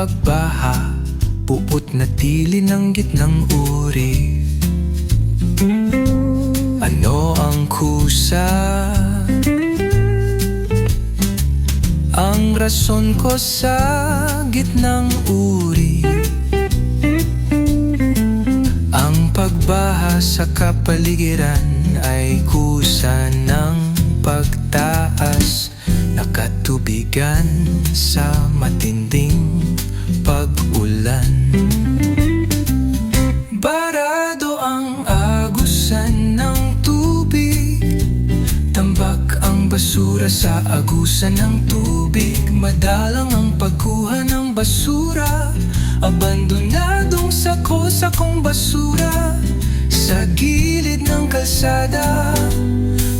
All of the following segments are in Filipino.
pagbaha, puot na tili ng gitnang uri. Ano ang kusa? Ang rason ko sa gitnang uri. Ang pagbaha sa kapaligiran ay kusa ng pagtaas na katubigan sa matinding pag-ulan. Barado ang agusan ng tubig, tambak ang basura sa agusan ng tubig. Madalang ang pagkuha ng basura, abandonadong sako-sakong basura sa gilid ng kalsada.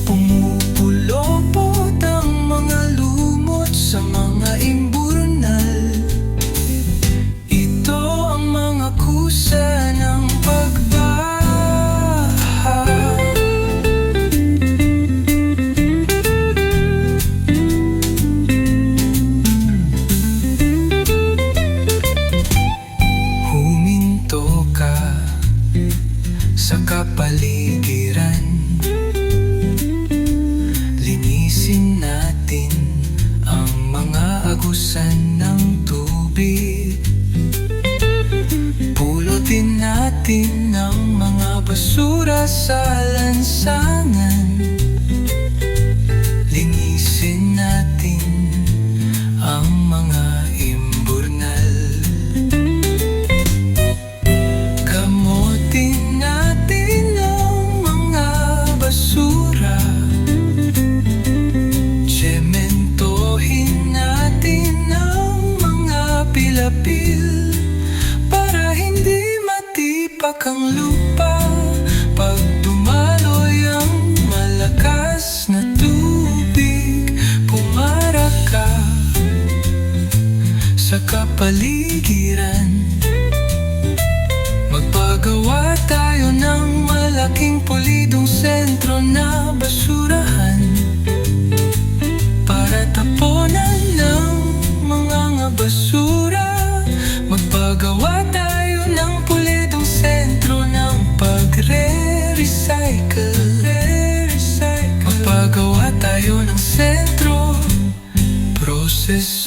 Pumupulopot ang mga lumot sa mga imburnal. Ito ang mga kusa ng pagbaha. Huminto ka sa kapaligiran, linisin natin ang mga agusan ng tubig. Pulutin natin ang mga basura sa lansangan. Linisin natin ang mga imburnal. Gamutin natin ang mga basura. Tsementohin natin ang mga pilapil para hindi matipak ang lupa pag dumaloy ang malakas na tubig. Pumara ka sa kapaligiran, magpagawa tayo ng malaking pulidong sentro na basurahan para tapunan ng mga basura. Magpagawa tayo ng pulidong sentro ng pagre-recycle. Magpagawa tayo ng sentro, process